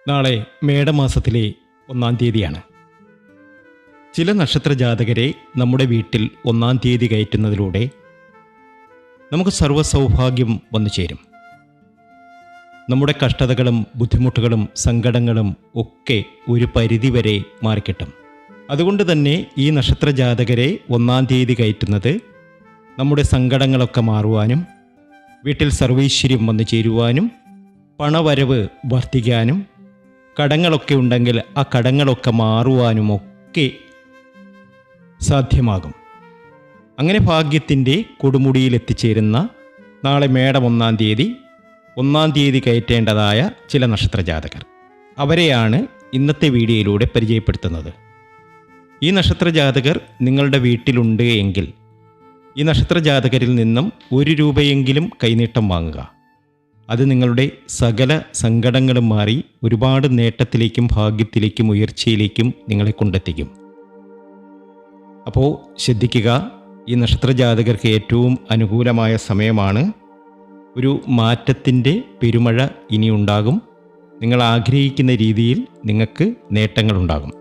നാളെ മേടമാസത്തിലെ 1-ാം തീയതിയാണ്. ചില നക്ഷത്ര ജാതകരെ നമ്മുടെ വീട്ടിൽ 1-ാം തീയതി കയറ്റുന്നതിലൂടെ നമുക്ക് സർവ്വസൗഭാഗ്യം വന്നു ചേരും. നമ്മുടെ കഷ്ടതകളും ബുദ്ധിമുട്ടുകളും സങ്കടങ്ങളും ഒക്കെ ഒരു പരിധിവരെ മാറിക്കിട്ടും. അതുകൊണ്ട് തന്നെ ഈ നക്ഷത്ര ജാതകരെ 1-ാം തീയതി കയറ്റുന്നത് നമ്മുടെ സങ്കടങ്ങളൊക്കെ മാറുവാനും വീട്ടിൽ സർവൈശ്വര്യം വന്നു ചേരുവാനും പണവരവ് വർദ്ധിക്കാനും കടങ്ങളൊക്കെ ഉണ്ടെങ്കിൽ ആ കടങ്ങളൊക്കെ മാറുവാനുമൊക്കെ സാധ്യമാകും. അങ്ങനെ ഭാഗ്യത്തിൻ്റെ കൊടുമുടിയിൽ എത്തിച്ചേരുന്ന നാളെ മേടം 1-ാം തീയതി 1-ാം തീയതി കയറ്റേണ്ടതായ ചില നക്ഷത്ര ജാതകർ, അവരെയാണ് ഇന്നത്തെ വീഡിയോയിലൂടെ പരിചയപ്പെടുത്തുന്നത്. ഈ നക്ഷത്ര ജാതകർ നിങ്ങളുടെ വീട്ടിലുണ്ട് എങ്കിൽ ഈ നക്ഷത്ര ജാതകരിൽ നിന്നും 1 രൂപയെങ്കിലും കൈനീട്ടം വാങ്ങുക. അത് നിങ്ങളുടെ സകല സങ്കടങ്ങളും മാറി ഒരുപാട് നേട്ടത്തിലേക്കും ഭാഗ്യത്തിലേക്കും ഉയർച്ചയിലേക്കും നിങ്ങളെ കൊണ്ടെത്തിക്കും. അപ്പോൾ ശ്രദ്ധിക്കുക, ഈ നക്ഷത്ര ജാതകർക്ക് ഏറ്റവും അനുകൂലമായ സമയമാണ്. ഒരു മാറ്റത്തിൻ്റെ പെരുമഴ ഇനിയുണ്ടാകും. നിങ്ങൾ ആഗ്രഹിക്കുന്ന രീതിയിൽ നിങ്ങൾക്ക് നേട്ടങ്ങളുണ്ടാകും.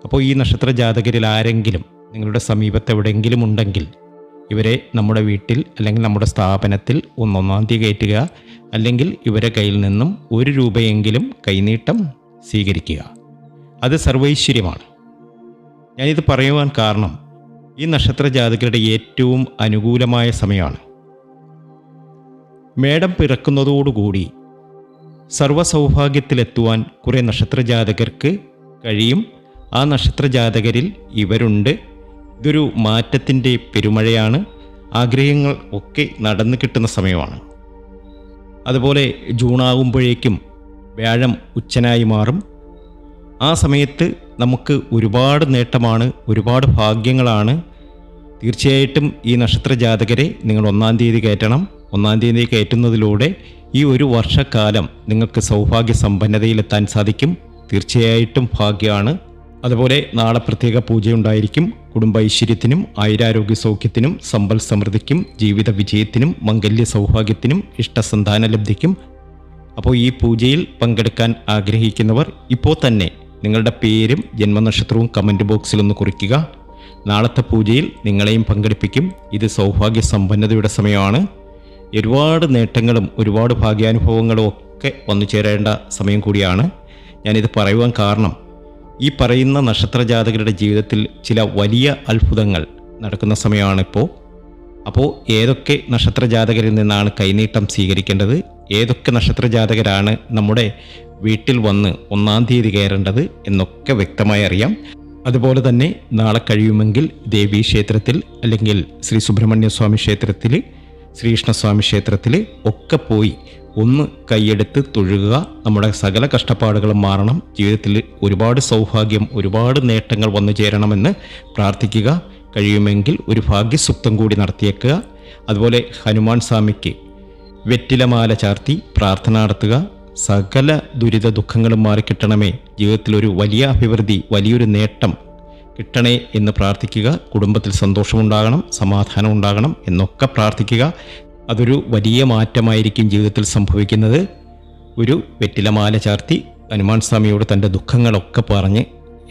അപ്പോൾ ഈ നക്ഷത്ര ജാതകരിൽ ആരെങ്കിലും നിങ്ങളുടെ സമീപത്ത് എവിടെയെങ്കിലും ഉണ്ടെങ്കിൽ ഇവരെ നമ്മുടെ വീട്ടിൽ അല്ലെങ്കിൽ നമ്മുടെ സ്ഥാപനത്തിൽ 1-ാം തീയതി കയറ്റുക. അല്ലെങ്കിൽ ഇവരെ കയ്യിൽ നിന്നും 1 രൂപയെങ്കിലും കൈനീട്ടം സ്വീകരിക്കുക. അത് സർവൈശ്വര്യമാണ്. ഞാനിത് പറയുവാൻ കാരണം ഈ നക്ഷത്ര ജാതകരുടെ ഏറ്റവും അനുകൂലമായ സമയമാണ്. മേടം പിറക്കുന്നതോടുകൂടി സർവ്വസൗഭാഗ്യത്തിലെത്തുവാൻ കുറേ നക്ഷത്ര ജാതകർക്ക് കഴിയും. ആ നക്ഷത്ര ജാതകരിൽ ഇവരുണ്ട്. ഇതൊരു മാറ്റത്തിൻ്റെ പെരുമഴയാണ്. ആഗ്രഹങ്ങൾ ഒക്കെ നടന്നു കിട്ടുന്ന സമയമാണ്. അതുപോലെ ജൂണാകുമ്പോഴേക്കും വ്യാഴം ഉച്ചനായി മാറും. ആ സമയത്ത് നമുക്ക് ഒരുപാട് നേട്ടമാണ്, ഒരുപാട് ഭാഗ്യങ്ങളാണ്. തീർച്ചയായിട്ടും ഈ നക്ഷത്ര ജാതകരെ നിങ്ങൾ 1-ാം തീയതി കയറ്റണം. 1-ാം തീയതി കയറ്റുന്നതിലൂടെ ഈ ഒരു വർഷക്കാലം നിങ്ങൾക്ക് സൗഭാഗ്യ സമ്പന്നതയിലെത്താൻ സാധിക്കും. തീർച്ചയായിട്ടും ഭാഗ്യമാണ്. അതുപോലെ നാളെ പ്രത്യേക പൂജയുണ്ടായിരിക്കും. കുടുംബ ഐശ്വര്യത്തിനും ആയുരാരോഗ്യ സൗഖ്യത്തിനും സമ്പൽ സമൃദ്ധിക്കും ജീവിത വിജയത്തിനും മംഗല്യ സൗഭാഗ്യത്തിനും ഇഷ്ടസന്താന ലബ്ധിക്കും. അപ്പോൾ ഈ പൂജയിൽ പങ്കെടുക്കാൻ ആഗ്രഹിക്കുന്നവർ ഇപ്പോൾ തന്നെ നിങ്ങളുടെ പേരും ജന്മനക്ഷത്രവും കമൻറ്റ് ബോക്സിലൊന്ന് കുറിക്കുക. നാളത്തെ പൂജയിൽ നിങ്ങളെയും പങ്കെടുപ്പിക്കും. ഇത് സൗഭാഗ്യ സമ്പന്നതയുടെ സമയമാണ്. ഒരുപാട് നേട്ടങ്ങളും ഒരുപാട് ഭാഗ്യാനുഭവങ്ങളും ഒക്കെ വന്നു ചേരേണ്ട സമയം കൂടിയാണ്. ഞാനിത് പറയുവാൻ കാരണം ഈ പറയുന്ന നക്ഷത്ര ജാതകരുടെ ജീവിതത്തിൽ ചില വലിയ അത്ഭുതങ്ങൾ നടക്കുന്ന സമയമാണിപ്പോൾ. അപ്പോൾ ഏതൊക്കെ നക്ഷത്ര ജാതകരിൽ നിന്നാണ് കൈനീട്ടം സ്വീകരിക്കേണ്ടത്, ഏതൊക്കെ നക്ഷത്ര ജാതകരാണ് നമ്മുടെ വീട്ടിൽ വന്ന് 1-ാം തീയതി കയറേണ്ടത് എന്നൊക്കെ വ്യക്തമായി അറിയാം. അതുപോലെ തന്നെ നാളെ കഴിയുമെങ്കിൽ ദേവീ ക്ഷേത്രത്തിൽ അല്ലെങ്കിൽ ശ്രീ സുബ്രഹ്മണ്യ സ്വാമി ക്ഷേത്രത്തിൽ, ശ്രീകൃഷ്ണസ്വാമി ക്ഷേത്രത്തിൽ ഒക്കെ പോയി ഒന്ന് കൈയെടുത്ത് തൊഴുക. നമ്മുടെ സകല കഷ്ടപ്പാടുകളും മാറണം. ജീവിതത്തിൽ ഒരുപാട് സൗഭാഗ്യം ഒരുപാട് നേട്ടങ്ങൾ വന്നു ചേരണമെന്ന് പ്രാർത്ഥിക്കുക. കഴിയുമെങ്കിൽ ഒരു ഭാഗ്യസുക്തം കൂടി നടത്തിയേക്കുക. അതുപോലെ ഹനുമാൻ സ്വാമിക്ക് വെറ്റിലമാല ചാർത്തി പ്രാർത്ഥന നടത്തുക. സകല ദുരിത ദുഃഖങ്ങളും മാറിക്കിട്ടണമേ, ജീവിതത്തിലൊരു വലിയ അഭിവൃദ്ധി വലിയൊരു നേട്ടം കിട്ടണേ എന്ന് പ്രാർത്ഥിക്കുക. കുടുംബത്തിൽ സന്തോഷമുണ്ടാകണം, സമാധാനം ഉണ്ടാകണം എന്നൊക്കെ പ്രാർത്ഥിക്കുക. അതൊരു വലിയ മാറ്റമായിരിക്കും ജീവിതത്തിൽ സംഭവിക്കുന്നത്. ഒരു വെറ്റിലമാല ചാർത്തി ഹനുമാൻ സ്വാമിയോട് തൻ്റെ ദുഃഖങ്ങളൊക്കെ പറഞ്ഞ്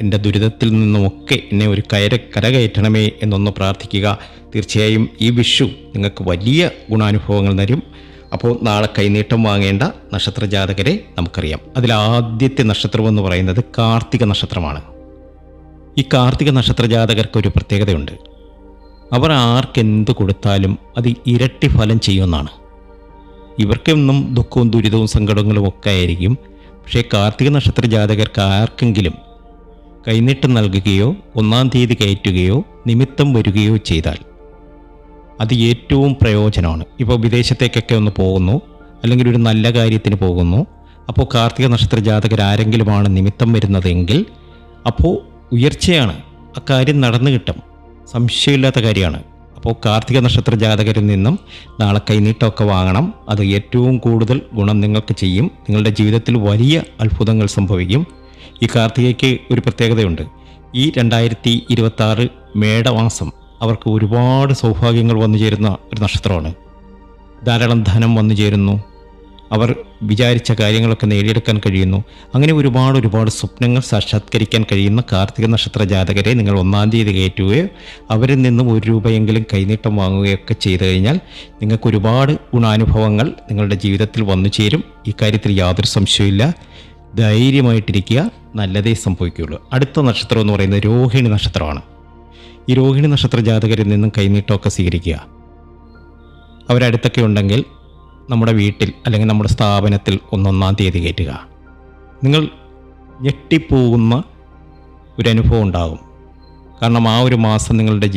എൻ്റെ ദുരിതത്തിൽ നിന്നുമൊക്കെ എന്നെ ഒരു കരകയറ്റണമേ എന്നൊന്ന് പ്രാർത്ഥിക്കുക. തീർച്ചയായും ഈ വിഷു നിങ്ങൾക്ക് വലിയ ഗുണാനുഭവങ്ങൾ തരും. അപ്പോൾ നാളെ കൈനീട്ടം വാങ്ങേണ്ട നക്ഷത്ര ജാതകരെ നമുക്കറിയാം. അതിലാദ്യത്തെ നക്ഷത്രമെന്ന് പറയുന്നത് കാർത്തിക നക്ഷത്രമാണ്. ഈ കാർത്തിക നക്ഷത്ര ജാതകർക്ക് ഒരു പ്രത്യേകതയുണ്ട്. അവർ ആർക്കെന്ത് കൊടുത്താലും അത് ഇരട്ടി ഫലം ചെയ്യുമെന്നാണ്. ഇവർക്കൊന്നും ദുഃഖവും ദുരിതവും സങ്കടങ്ങളും ഒക്കെ ആയിരിക്കും. പക്ഷേ കാർത്തിക നക്ഷത്ര ജാതകർക്ക് ആർക്കെങ്കിലും കൈനീട്ടം നൽകുകയോ 1-ാം തീയതി കയറ്റുകയോ നിമിത്തം വരികയോ ചെയ്താൽ അത് ഏറ്റവും പ്രയോജനമാണ്. ഇപ്പോൾ വിദേശത്തേക്കൊക്കെ ഒന്ന് പോകുന്നു, അല്ലെങ്കിൽ ഒരു നല്ല കാര്യത്തിന് പോകുന്നു. അപ്പോൾ കാർത്തിക നക്ഷത്ര ജാതകർ ആരെങ്കിലുമാണ് നിമിത്തം വരുന്നതെങ്കിൽ അപ്പോൾ ഉയർച്ചയാണ്. ആ കാര്യം നടന്നു കിട്ടും, സംശയമില്ലാത്ത കാര്യമാണ്. അപ്പോൾ കാർത്തിക നക്ഷത്ര ജാതകരിൽ നിന്നും നാളെ കൈനീട്ടമൊക്കെ വാങ്ങണം. അത് ഏറ്റവും കൂടുതൽ ഗുണം നിങ്ങൾക്ക് ചെയ്യും. നിങ്ങളുടെ ജീവിതത്തിൽ വലിയ അത്ഭുതങ്ങൾ സംഭവിക്കും. ഈ കാർത്തികയ്ക്ക് ഒരു പ്രത്യേകതയുണ്ട്. ഈ 2026 മേടമാസം അവർക്ക് ഒരുപാട് സൗഭാഗ്യങ്ങൾ വന്നു ചേരുന്ന ഒരു നക്ഷത്രമാണ്. ധാരാളം ധനം വന്നു ചേരുന്നു, അവർ വിചാരിച്ച കാര്യങ്ങളൊക്കെ നേടിയെടുക്കാൻ കഴിയുന്നു. അങ്ങനെ ഒരുപാട് സ്വപ്നങ്ങൾ സാക്ഷാത്കരിക്കാൻ കഴിയുന്ന കാർത്തിക നക്ഷത്ര ജാതകരെ നിങ്ങൾ 1-ാം തീയതി കയറ്റുകയോ അവരിൽ നിന്നും 1 രൂപയെങ്കിലും കൈനീട്ടം വാങ്ങുകയൊക്കെ ചെയ്തു കഴിഞ്ഞാൽ നിങ്ങൾക്ക് ഒരുപാട് ഗുണാനുഭവങ്ങൾ നിങ്ങളുടെ ജീവിതത്തിൽ വന്നു ചേരും. ഇക്കാര്യത്തിൽ യാതൊരു സംശയമില്ല. ധൈര്യമായിട്ടിരിക്കുക, നല്ലതേ സംഭവിക്കുകയുള്ളൂ. അടുത്ത നക്ഷത്രം എന്ന് പറയുന്നത് രോഹിണി നക്ഷത്രമാണ്. ഈ രോഹിണി നക്ഷത്ര ജാതകരിൽ നിന്നും കൈനീട്ടമൊക്കെ സ്വീകരിക്കുക. അവരടുത്തൊക്കെ ഉണ്ടെങ്കിൽ നമ്മുടെ വീട്ടിൽ അല്ലെങ്കിൽ നമ്മുടെ സ്ഥാപനത്തിൽ 1-ാം തീയതി കയറ്റുക. നിങ്ങൾ ഞെട്ടിപ്പോകുന്ന ഒരനുഭവം ഉണ്ടാകും. കാരണം ആ ഒരു മാസം നിങ്ങളുടെ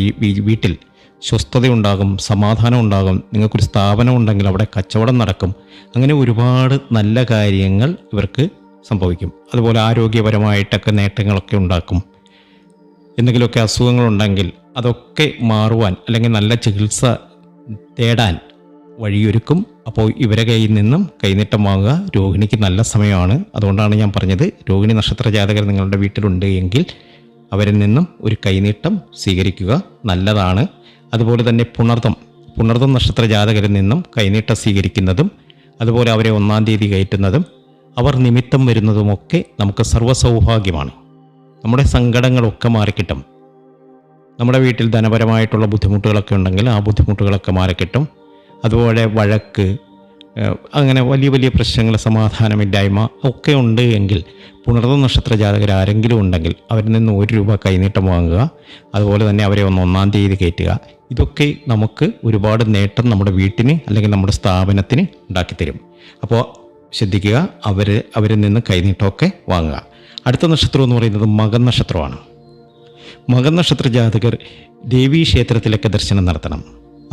വീട്ടിൽ സ്വസ്ഥതയുണ്ടാകും, സമാധാനം ഉണ്ടാകും. നിങ്ങൾക്കൊരു സ്ഥാപനം ഉണ്ടെങ്കിൽ അവിടെ കച്ചവടം നടക്കും. അങ്ങനെ ഒരുപാട് നല്ല കാര്യങ്ങൾ ഇവർക്ക് സംഭവിക്കും. അതുപോലെ ആരോഗ്യപരമായിട്ടൊക്കെ നേട്ടങ്ങളൊക്കെ ഉണ്ടാക്കും. എന്തെങ്കിലുമൊക്കെ അസുഖങ്ങളുണ്ടെങ്കിൽ അതൊക്കെ മാറുവാൻ അല്ലെങ്കിൽ നല്ല ചികിത്സ തേടാൻ വഴിയൊരുക്കും. അപ്പോൾ ഇവരെ കയ്യിൽ നിന്നും കൈനീട്ടം വാങ്ങുക. രോഹിണിക്ക് നല്ല സമയമാണ്. അതുകൊണ്ടാണ് ഞാൻ പറഞ്ഞത്, രോഹിണി നക്ഷത്ര ജാതകർ നിങ്ങളുടെ വീട്ടിലുണ്ട് എങ്കിൽ അവരിൽ നിന്നും ഒരു കൈനീട്ടം സ്വീകരിക്കുക, നല്ലതാണ്. അതുപോലെ തന്നെ പുണർതം നക്ഷത്ര ജാതകരിൽ നിന്നും കൈനീട്ടം സ്വീകരിക്കുന്നതും അതുപോലെ അവരെ 1-ാം തീയതി കയറ്റുന്നതും അവർ നിമിത്തം വരുന്നതുമൊക്കെ നമുക്ക് സർവ്വസൗഭാഗ്യമാണ്. നമ്മുടെ സങ്കടങ്ങളൊക്കെ മാറിക്കിട്ടും. നമ്മുടെ വീട്ടിൽ ധനപരമായിട്ടുള്ള ബുദ്ധിമുട്ടുകളൊക്കെ ഉണ്ടെങ്കിൽ ആ ബുദ്ധിമുട്ടുകളൊക്കെ മാറിക്കിട്ടും. അതുപോലെ വഴക്ക്, അങ്ങനെ വലിയ പ്രശ്നങ്ങൾ, സമാധാനമില്ലായ്മ ഒക്കെ ഉണ്ട് എങ്കിൽ പുണർതം നക്ഷത്ര ജാതകർ ആരെങ്കിലും ഉണ്ടെങ്കിൽ അവരിൽ നിന്ന് 1 രൂപ കൈനീട്ടം വാങ്ങുക. അതുപോലെ തന്നെ അവരെ 1-ാം തീയതി കയറ്റുക. ഇതൊക്കെ നമുക്ക് ഒരുപാട് നേട്ടം നമ്മുടെ വീട്ടിന് അല്ലെങ്കിൽ നമ്മുടെ സ്ഥാപനത്തിന് ഉണ്ടാക്കിത്തരും. അപ്പോൾ ശ്രദ്ധിക്കുക, അവരിൽ നിന്ന് കൈനീട്ടമൊക്കെ വാങ്ങുക. അടുത്ത നക്ഷത്രം എന്ന് പറയുന്നത് മകം നക്ഷത്രമാണ്. മകം നക്ഷത്ര ജാതകർ ദേവീ ക്ഷേത്രത്തിലൊക്കെ ദർശനം നടത്തണം.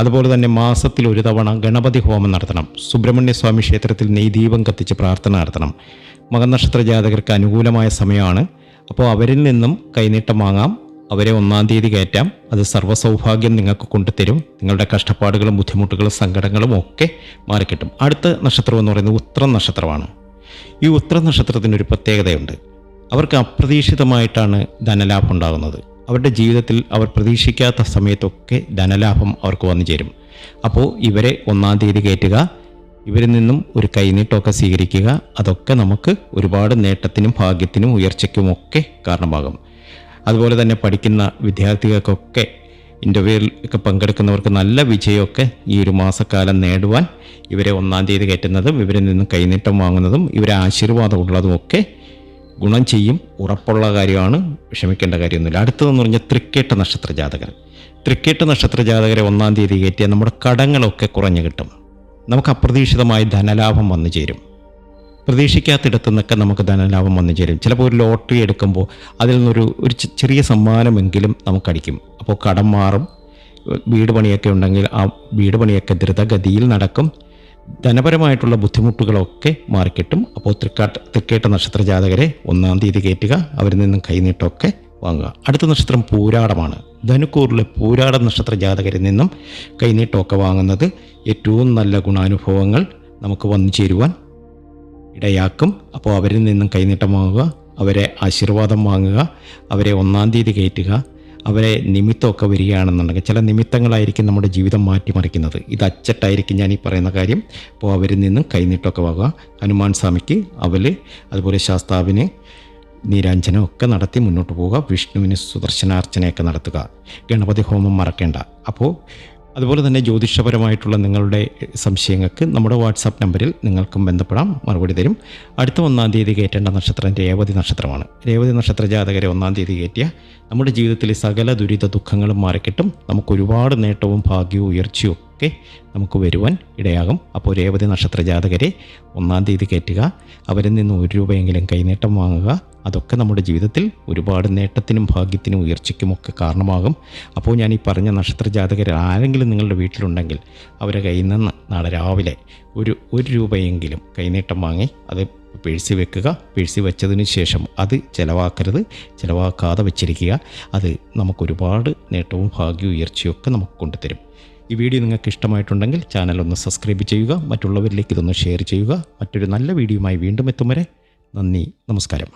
അതുപോലെ തന്നെ മാസത്തിൽ 1 തവണ ഗണപതി ഹോമം നടത്തണം. സുബ്രഹ്മണ്യ സ്വാമി ക്ഷേത്രത്തിൽ നെയ്ദീപം കത്തിച്ച് പ്രാർത്ഥന നടത്തണം. മകം നക്ഷത്ര ജാതകർക്ക് അനുകൂലമായ സമയമാണ്. അപ്പോൾ അവരിൽ നിന്നും കൈനീട്ടം വാങ്ങാം. അവരെ 1-ാം തീയതി കയറ്റാം. അത് സർവ്വസൗഭാഗ്യം നിങ്ങൾക്ക് കൊണ്ടുതരും. നിങ്ങളുടെ കഷ്ടപ്പാടുകളും ബുദ്ധിമുട്ടുകളും സങ്കടങ്ങളും ഒക്കെ മാറിക്കിട്ടും. അടുത്ത നക്ഷത്രം എന്ന് പറയുന്നത് ഉത്രം നക്ഷത്രമാണ്. ഈ ഉത്രം നക്ഷത്രത്തിനൊരു പ്രത്യേകതയുണ്ട്. അവർക്ക് അപ്രതീക്ഷിതമായിട്ടാണ് ധനലാഭം ഉണ്ടാകുന്നത്. അവരുടെ ജീവിതത്തിൽ അവർ പ്രതീക്ഷിക്കാത്ത സമയത്തൊക്കെ ധനലാഭം അവർക്ക് വന്നു ചേരും. അപ്പോൾ ഇവരെ 1-ാം തീയതി കയറ്റുക. ഇവരിൽ നിന്നും ഒരു കൈനീട്ടമൊക്കെ സ്വീകരിക്കുക. അതൊക്കെ നമുക്ക് ഒരുപാട് നേട്ടത്തിനും ഭാഗ്യത്തിനും ഉയർച്ചയ്ക്കുമൊക്കെ കാരണമാകും. അതുപോലെ തന്നെ പഠിക്കുന്ന വിദ്യാർത്ഥികൾക്കൊക്കെ ഇൻ്റർവ്യൂവിൽ ഒക്കെ പങ്കെടുക്കുന്നവർക്ക് നല്ല വിജയമൊക്കെ ഈ ഒരു മാസക്കാലം നേടുവാൻ ഇവരെ 1-ാം തീയതി കയറ്റുന്നതും ഇവരിൽ നിന്നും കൈനീട്ടം വാങ്ങുന്നതും ഇവരെ ആശീർവാദം ഉള്ളതുമൊക്കെ ഗുണം ചെയ്യും. ഉറപ്പുള്ള കാര്യമാണ്, വിഷമിക്കേണ്ട കാര്യമൊന്നുമില്ല. അടുത്തതെന്ന് പറഞ്ഞാൽ തൃക്കേട്ട നക്ഷത്ര ജാതകർ. തൃക്കേട്ട നക്ഷത്ര ജാതകരെ 1-ാം തീയതി കയറ്റിയാൽ നമ്മുടെ കടങ്ങളൊക്കെ കുറഞ്ഞു കിട്ടും. നമുക്ക് അപ്രതീക്ഷിതമായി ധനലാഭം വന്നു ചേരും. പ്രതീക്ഷിക്കാത്തിടത്തു നിന്നൊക്കെ നമുക്ക് ധനലാഭം വന്നു ചേരും. ചിലപ്പോൾ ഒരു ലോട്ടറി എടുക്കുമ്പോൾ അതിൽ നിന്നൊരു ചെറിയ സമ്മാനമെങ്കിലും നമുക്കടിക്കും. അപ്പോൾ കടം മാറും. വീട് പണിയൊക്കെ ഉണ്ടെങ്കിൽ ആ വീട് പണിയൊക്കെ ദ്രുതഗതിയിൽ നടക്കും. ധനപരമായിട്ടുള്ള ബുദ്ധിമുട്ടുകളൊക്കെ മാറിക്കിട്ടും. അപ്പോൾ തൃക്കേട്ട നക്ഷത്ര ജാതകരെ 1-ാം തീയതി കയറ്റുക. അവരിൽ നിന്നും കൈനീട്ടമൊക്കെ വാങ്ങുക. അടുത്ത നക്ഷത്രം പൂരാടമാണ്. ധനുക്കൂറിലെ പൂരാട നക്ഷത്ര ജാതകരിൽ നിന്നും കൈനീട്ടമൊക്കെ വാങ്ങുന്നത് ഏറ്റവും നല്ല ഗുണാനുഭവങ്ങൾ നമുക്ക് വന്നു ചേരുവാൻ ഇടയാക്കും. അപ്പോൾ അവരിൽ നിന്നും കൈനീട്ടം വാങ്ങുക, അവരെ ആശീർവാദം വാങ്ങുക, അവരെ 1-ാം തീയതി കയറ്റുക. അവരെ നിമിത്തമൊക്കെ വരികയാണെന്നുണ്ടെങ്കിൽ ചില നിമിത്തങ്ങളായിരിക്കും നമ്മുടെ ജീവിതം മാറ്റിമറിക്കുന്നത്. ഇത് അച്ചട്ടായിരിക്കും ഞാൻ ഈ പറയുന്ന കാര്യം. അപ്പോൾ അവരിൽ നിന്നും കൈനീട്ടമൊക്കെ വാങ്ങുക. ഹനുമാൻ സ്വാമിക്ക് അവല്, അതുപോലെ ശാസ്താവിന് നീരാഞ്ജനം ഒക്കെ നടത്തി മുന്നോട്ട് പോവുക. വിഷ്ണുവിന് സുദർശനാർച്ചനയൊക്കെ നടത്തുക. ഗണപതി ഹോമം മറക്കേണ്ട. അപ്പോൾ അതുപോലെ തന്നെ ജ്യോതിഷപരമായിട്ടുള്ള നിങ്ങളുടെ സംശയങ്ങൾക്ക് നമ്മുടെ വാട്സാപ്പ് നമ്പറിൽ നിങ്ങൾക്കും ബന്ധപ്പെടാം, മറുപടി തരും. അടുത്ത 1-ാം തീയതി കയറ്റേണ്ട നക്ഷത്രം രേവതി നക്ഷത്രമാണ്. രേവതി നക്ഷത്ര ജാതകരെ 1-ാം തീയതി കയറ്റിയ നമ്മുടെ ജീവിതത്തിലെ സകല ദുരിത ദുഃഖങ്ങളും മാറിക്കിട്ടും. നമുക്ക് ഒരുപാട് നേട്ടവും ഭാഗ്യവും ഉയർച്ചയും ഒക്കെ നമുക്ക് വരുവാൻ ഇടയാകും. അപ്പോൾ രേവതി നക്ഷത്ര ജാതകരെ 1-ാം തീയതി കയറ്റുക. അവരിൽ നിന്ന് 1 രൂപയെങ്കിലും കൈനീട്ടം വാങ്ങുക. അതൊക്കെ നമ്മുടെ ജീവിതത്തിൽ ഒരുപാട് നേട്ടത്തിനും ഭാഗ്യത്തിനും ഉയർച്ചയ്ക്കുമൊക്കെ കാരണമാകും. അപ്പോൾ ഞാൻ ഈ പറഞ്ഞ നക്ഷത്ര ജാതകർ ആരെങ്കിലും നിങ്ങളുടെ വീട്ടിലുണ്ടെങ്കിൽ അവരെ കയ്യിൽ നിന്ന് നാളെ രാവിലെ ഒരു രൂപയെങ്കിലും കൈനീട്ടം വാങ്ങി അത് പേഴ്സി വെക്കുക. പേഴ്സി വെച്ചതിന് ശേഷം അത് ചിലവാക്കാതെ വെച്ചിരിക്കുക. അത് നമുക്കൊരുപാട് നേട്ടവും ഭാഗ്യവും ഉയർച്ചയൊക്കെ നമുക്ക് കൊണ്ടുതരും. ഈ വീഡിയോ നിങ്ങൾക്ക് ഇഷ്ടമായിട്ടുണ്ടെങ്കിൽ ചാനൽ ഒന്ന് സബ്സ്ക്രൈബ് ചെയ്യുക. മറ്റുള്ളവരിലേക്ക് ഇതൊന്ന് ഷെയർ ചെയ്യുക. മറ്റൊരു നല്ല വീഡിയോയുമായി വീണ്ടും എത്തും വരെ നന്ദി, നമസ്കാരം.